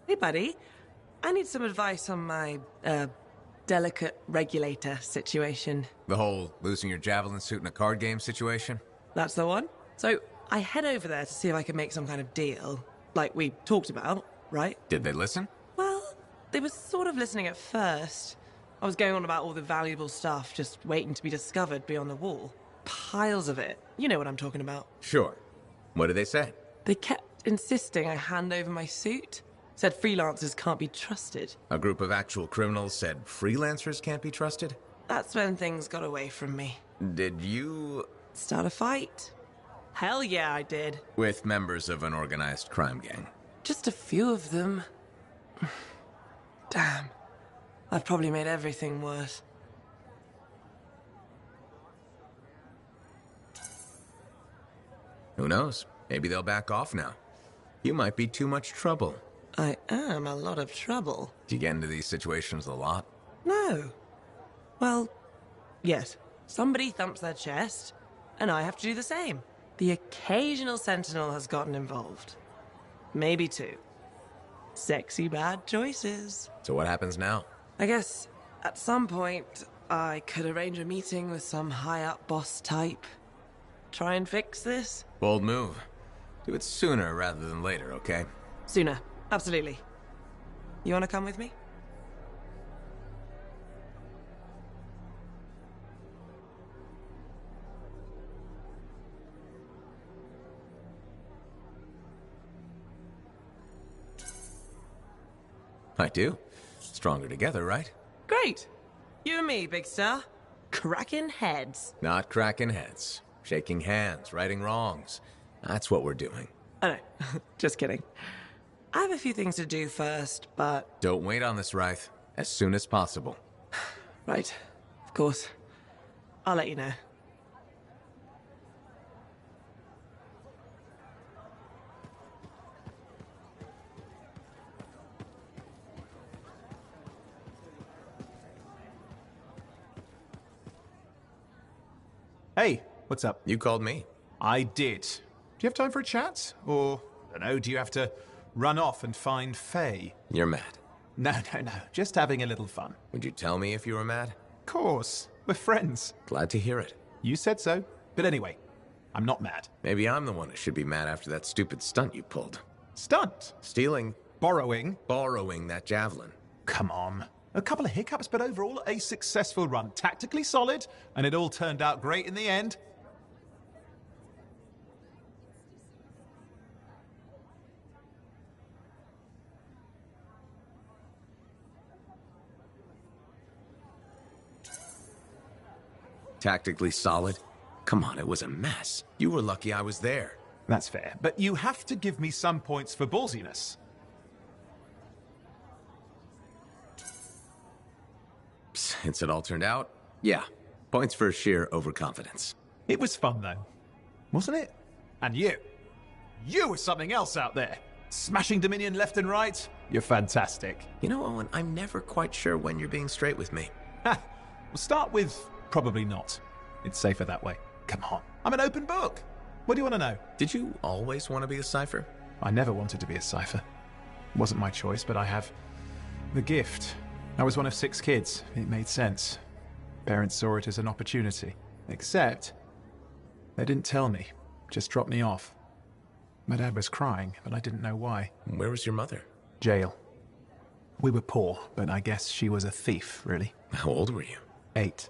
Hey, buddy. I need some advice on my, delicate regulator situation. The whole losing your javelin suit in a card game situation? That's the one? So, I head over there to see if I can make some kind of deal. Like we talked about, right? Did they listen? Well, they were sort of listening at first. I was going on about all the valuable stuff just waiting to be discovered beyond the wall. Piles of it. You know what I'm talking about. Sure. What did they say? They kept insisting I hand over my suit. Said freelancers can't be trusted. A group of actual criminals said freelancers can't be trusted? That's when things got away from me. Did you... Start a fight? Hell yeah, I did. With members of an organized crime gang? Just a few of them. Damn. I've probably made everything worse. Who knows? Maybe they'll back off now. You might be too much trouble. I am a lot of trouble. Do you get into these situations a lot? No. Well, yes. Somebody thumps their chest, and I have to do the same. The occasional sentinel has gotten involved. Maybe two. Sexy bad choices. So what happens now? I guess at some point I could arrange a meeting with some high-up boss type. Try and fix this? Bold move. Do it sooner rather than later, okay? Sooner. Absolutely. You want to come with me? I do. Stronger together, right? Great. You and me, big star. Cracking heads. Not cracking heads. Shaking hands, righting wrongs. That's what we're doing. Oh no, just kidding. I have a few things to do first, but... Don't wait on this, Wraith. As soon as possible. Right. Of course. I'll let you know. Hey, what's up? You called me. I did. Do you have time for a chat? Or, I don't know, do you have to run off and find Faye? You're mad. No. Just having a little fun. Would you tell me if you were mad? Of course. We're friends. Glad to hear it. You said so. But anyway, I'm not mad. Maybe I'm the one who should be mad after that stupid stunt you pulled. Stunt? Stealing, Borrowing? borrowing that javelin. Come on. A couple of hiccups, but overall a successful run. Tactically solid, and it all turned out great in the end. Tactically solid? Come on, it was a mess. You were lucky I was there. That's fair. But you have to give me some points for ballsiness. Since it all turned out, yeah. Points for sheer overconfidence. It was fun, though. Wasn't it? And you. You were something else out there. Smashing Dominion left and right. You're fantastic. You know, Owen, I'm never quite sure when you're being straight with me. Ha! We'll start with probably not. It's safer that way. Come on. I'm an open book. What do you want to know? Did you always want to be a cipher? I never wanted to be a cipher. It wasn't my choice, but I have the gift. I was one of 6 kids. It made sense. Parents saw it as an opportunity. Except, they didn't tell me. Just dropped me off. My dad was crying, but I didn't know why. Where was your mother? Jail. We were poor, but I guess she was a thief, really. How old were you? 8.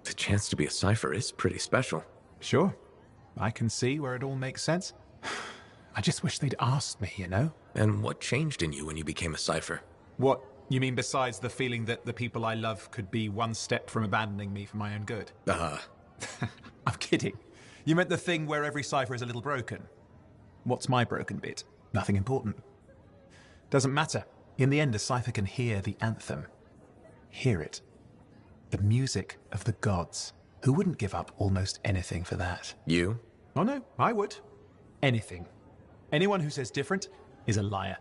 The chance to be a cipher is pretty special. Sure. I can see where it all makes sense. I just wish they'd asked me, you know? And what changed in you when you became a cipher? What? You mean besides the feeling that the people I love could be one step from abandoning me for my own good? I'm kidding. You meant the thing where every cipher is a little broken. What's my broken bit? Nothing important. Doesn't matter. In the end, a cipher can hear the anthem. Hear it. The music of the gods. Who wouldn't give up almost anything for that? You? Oh no, I would. Anything. Anyone who says different is a liar.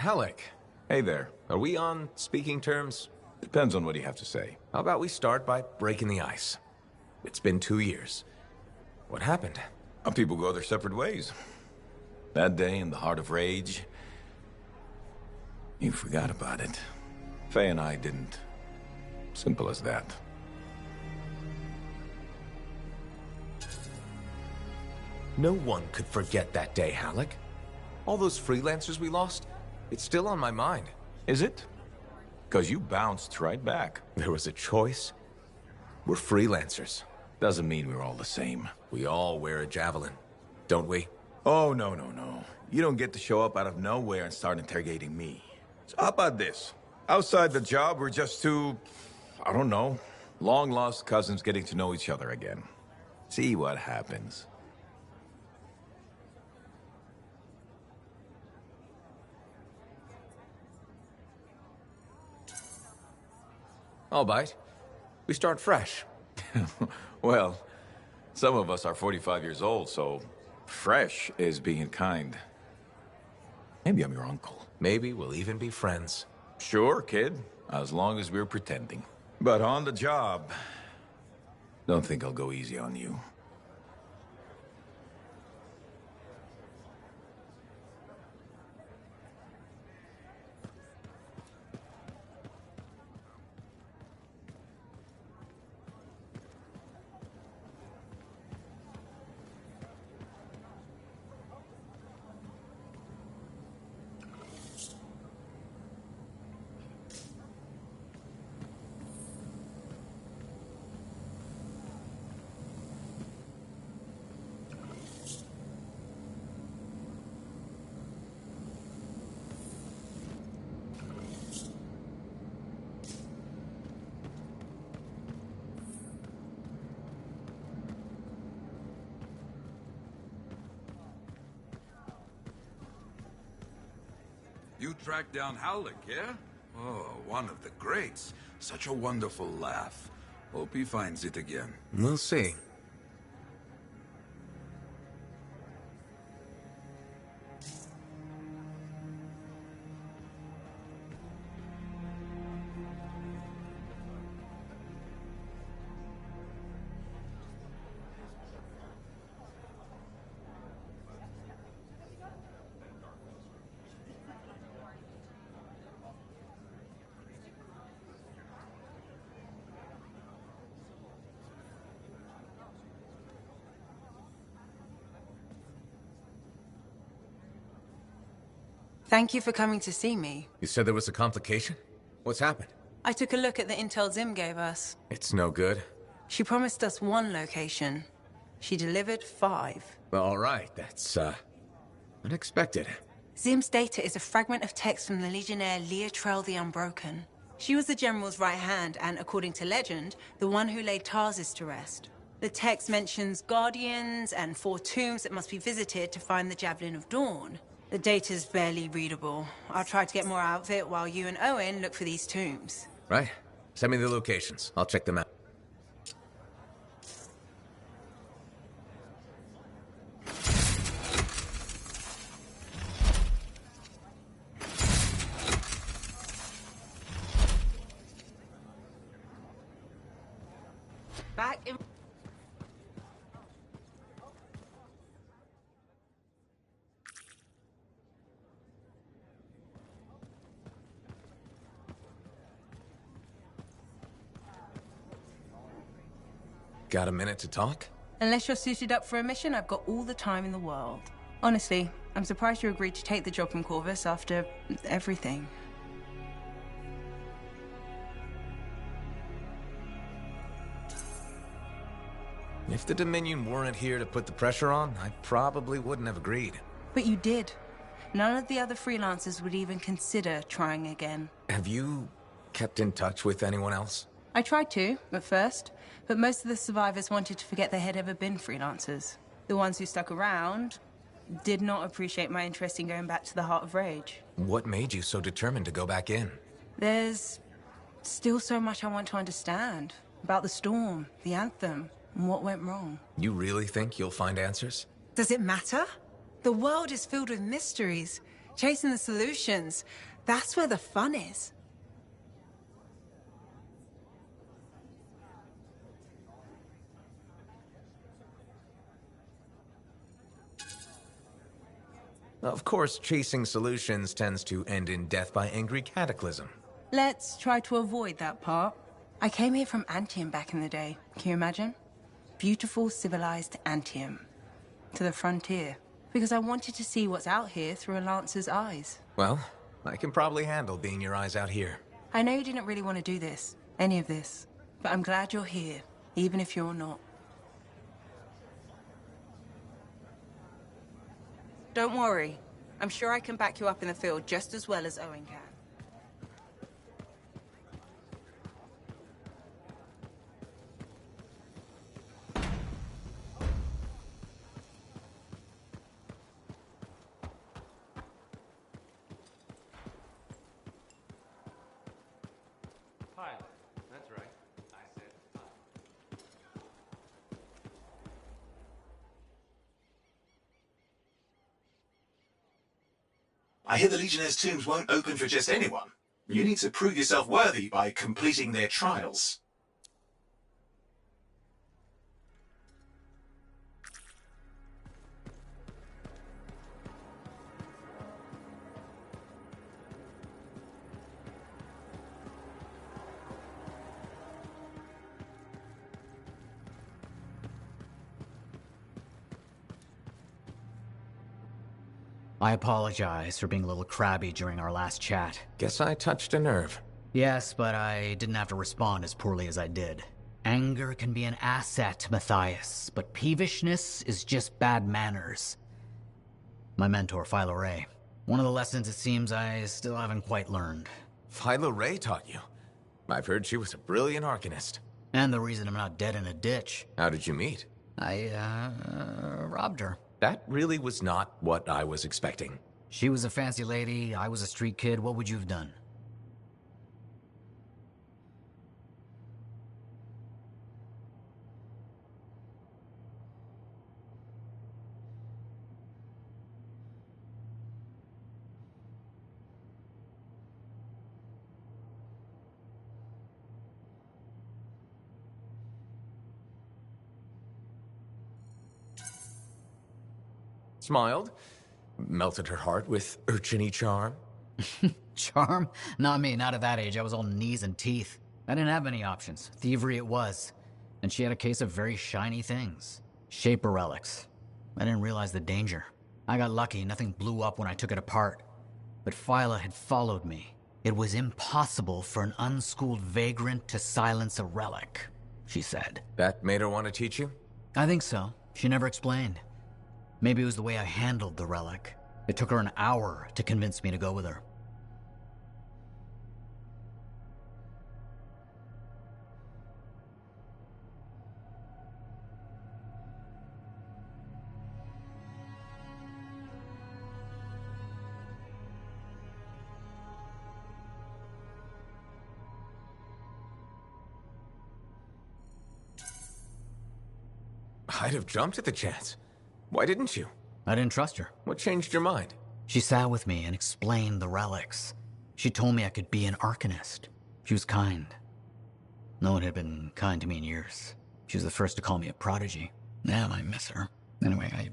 Halleck. Hey there. Are we on speaking terms? Depends on what you have to say. How about we start by breaking the ice? It's been 2 years. What happened? People go their separate ways. That day in the heart of rage, you forgot about it. Faye and I didn't. Simple as that. No one could forget that day, Halleck. All those freelancers we lost, it's still on my mind. Is it? Because you bounced right back. There was a choice. We're freelancers. Doesn't mean we're all the same. We all wear a javelin, don't we? Oh, no. You don't get to show up out of nowhere and start interrogating me. So how about this? Outside the job, we're just two, I don't know, long-lost cousins getting to know each other again. See what happens. I'll bite. We start fresh. Well, some of us are 45 years old, so fresh is being kind. Maybe I'm your uncle. Maybe we'll even be friends. Sure, kid, as long as we're pretending. But on the job, don't think I'll go easy on you. You tracked down Halleck, yeah? Oh, one of the greats. Such a wonderful laugh. Hope he finds it again. We'll see. Thank you for coming to see me. You said there was a complication? What's happened? I took a look at the intel Zim gave us. It's no good. She promised us 1 location. She delivered 5. Well, all right, that's, unexpected. Zim's data is a fragment of text from the Legionnaire Leotrel the Unbroken. She was the General's right hand and, according to legend, the one who laid Tarsus to rest. The text mentions guardians and 4 tombs that must be visited to find the Javelin of Dawn. The data's barely readable. I'll try to get more out of it while you and Owen look for these tombs. Right. Send me the locations. I'll check them out. Back in... Got a minute to talk? Unless you're suited up for a mission, I've got all the time in the world. Honestly, I'm surprised you agreed to take the job from Corvus after everything. If the Dominion weren't here to put the pressure on, I probably wouldn't have agreed. But you did. None of the other freelancers would even consider trying again. Have you kept in touch with anyone else? I tried to, at first, but most of the survivors wanted to forget they had ever been freelancers. The ones who stuck around did not appreciate my interest in going back to the Heart of Rage. What made you so determined to go back in? There's still so much I want to understand about the storm, the Anthem, and what went wrong. You really think you'll find answers? Does it matter? The world is filled with mysteries. Chasing the solutions. That's where the fun is. Of course, chasing solutions tends to end in death by angry cataclysm. Let's try to avoid that part. I came here from Anthem back in the day. Can you imagine? Beautiful, civilized Anthem. To the frontier. Because I wanted to see what's out here through a Lancer's eyes. Well, I can probably handle being your eyes out here. I know you didn't really want to do this, any of this. But I'm glad you're here, even if you're not. Don't worry. I'm sure I can back you up in the field just as well as Owen can. I hear the Legionnaires' tombs won't open for just anyone. You need to prove yourself worthy by completing their trials. I apologize for being a little crabby during our last chat. Guess I touched a nerve. Yes, but I didn't have to respond as poorly as I did. Anger can be an asset, Matthias, but peevishness is just bad manners. My mentor, Philo Ray. One of the lessons it seems I still haven't quite learned. Philo Ray taught you? I've heard she was a brilliant arcanist. And the reason I'm not dead in a ditch. How did you meet? I robbed her. That really was not what I was expecting. She was a fancy lady, I was a street kid. What would you have done? Smiled, melted her heart with urchin-y charm. Charm? Not me, not at that age. I was all knees and teeth. I didn't have many options. Thievery it was. And she had a case of very shiny things. Shaper relics. I didn't realize the danger. I got lucky, nothing blew up when I took it apart. But Phyla had followed me. It was impossible for an unschooled vagrant to silence a relic, she said. That made her want to teach you? I think so. She never explained. Maybe it was the way I handled the relic. It took her an hour to convince me to go with her. I'd have jumped at the chance. Why didn't you? I didn't trust her. What changed your mind? She sat with me and explained the relics. She told me I could be an arcanist. She was kind. No one had been kind to me in years. She was the first to call me a prodigy. Damn, I miss her. Anyway,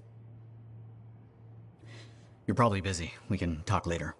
You're probably busy. We can talk later.